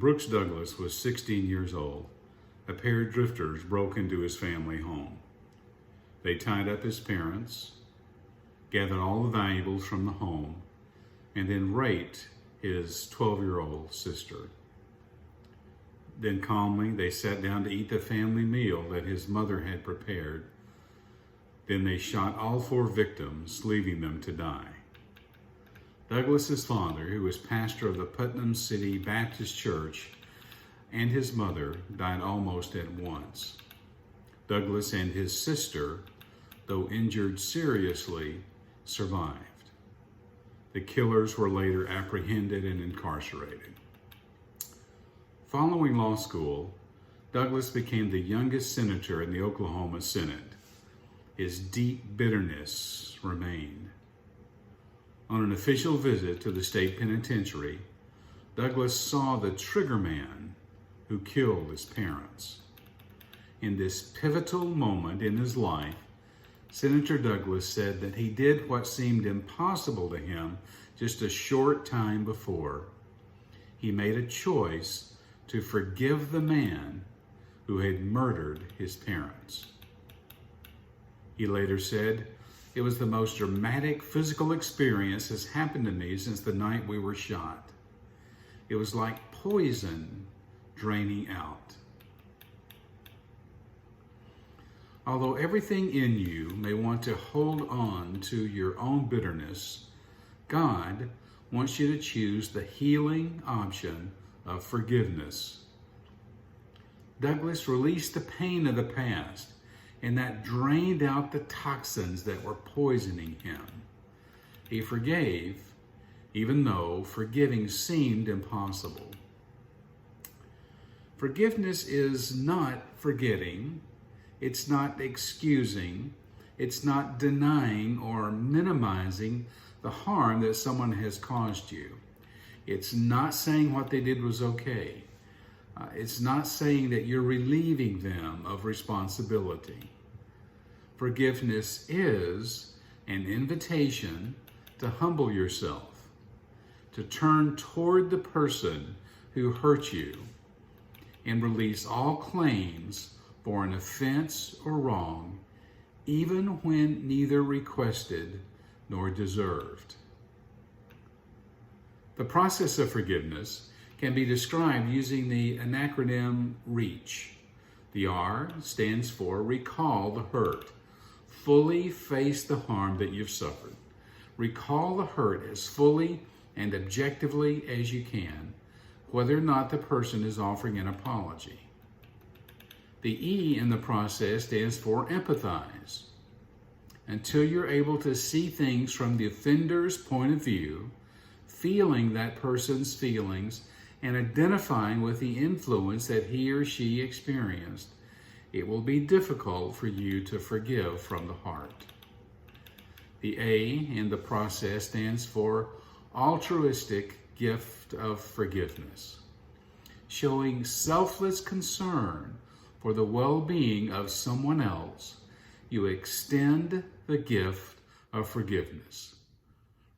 Brooks Douglas was 16 years old, a pair of drifters broke into his family home. They tied up his parents, gathered all the valuables from the home, and then raped his 12-year-old sister. Then calmly, they sat down to eat the family meal that his mother had prepared. Then they shot all 4 victims, leaving them to die. Douglas's father, who was pastor of the Putnam City Baptist Church, and his mother died almost at once. Douglas and his sister, though injured seriously, survived. The killers were later apprehended and incarcerated. Following law school, Douglas became the youngest senator in the Oklahoma Senate. His deep bitterness remained. On an official visit to the state penitentiary, Douglas saw the trigger man who killed his parents. In this pivotal moment in his life, Senator Douglas said that he did what seemed impossible to him just a short time before. He made a choice to forgive the man who had murdered his parents. He later said, "It was the most dramatic physical experience that's happened to me since the night we were shot. It was like poison draining out." Although everything in you may want to hold on to your own bitterness, God wants you to choose the healing option of forgiveness. Douglas released the pain of the past, and that drained out the toxins that were poisoning him. He forgave, even though forgiving seemed impossible. Forgiveness is not forgetting, it's not excusing, it's not denying or minimizing the harm that someone has caused you. It's not saying what they did was okay. It's not saying that you're relieving them of responsibility. Forgiveness is an invitation to humble yourself, to turn toward the person who hurt you, and release all claims for an offense or wrong, even when neither requested nor deserved. The process of forgiveness can be described using the acronym REACH. The R stands for recall the hurt. Fully face the harm that you've suffered. Recall the hurt as fully and objectively as you can, whether or not the person is offering an apology. The E in the process stands for empathize. Until you're able to see things from the offender's point of view, feeling that person's feelings, and identifying with the influence that he or she experienced, it will be difficult for you to forgive from the heart. The A in the process stands for altruistic gift of forgiveness, showing selfless concern for the well-being of someone else. You extend the gift of forgiveness.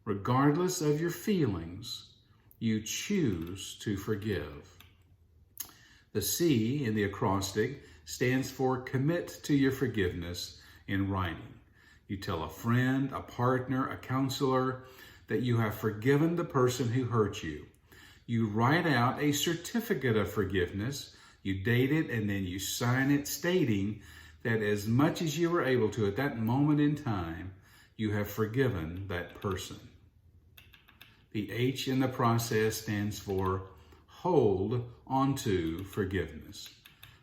Regardless of your feelings, you choose to forgive. The C in the acrostic stands for commit to your forgiveness in writing. You tell a friend, a partner, a counselor that you have forgiven the person who hurt you. You write out a certificate of forgiveness, you date it, and then you sign it stating that as much as you were able to at that moment in time, you have forgiven that person. The H in the process stands for hold onto forgiveness.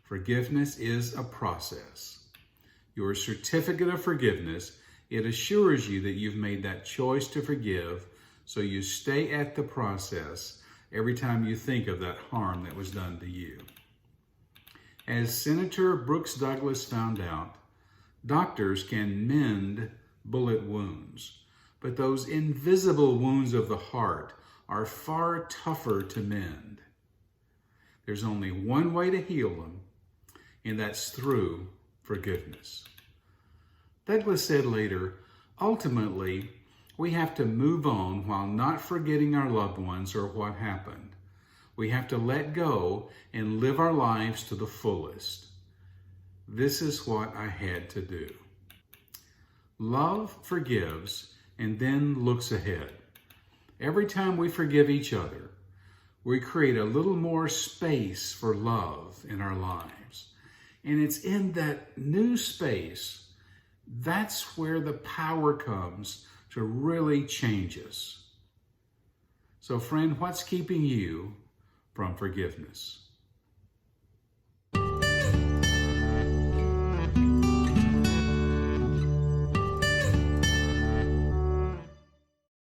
Forgiveness is a process. Your certificate of forgiveness, it assures you that you've made that choice to forgive, so you stay at the process every time you think of that harm that was done to you. As Senator Brooks Douglas found out, doctors can mend bullet wounds, but those invisible wounds of the heart are far tougher to mend. There's only one way to heal them, and that's through forgiveness. Douglas said later, ultimately, we have to move on while not forgetting our loved ones or what happened. We have to let go and live our lives to the fullest. This is what I had to do. Love forgives and then looks ahead. Every time we forgive each other, we create a little more space for love in our lives. And it's in that new space, that's where the power comes to really change us. So friend, what's keeping you from forgiveness?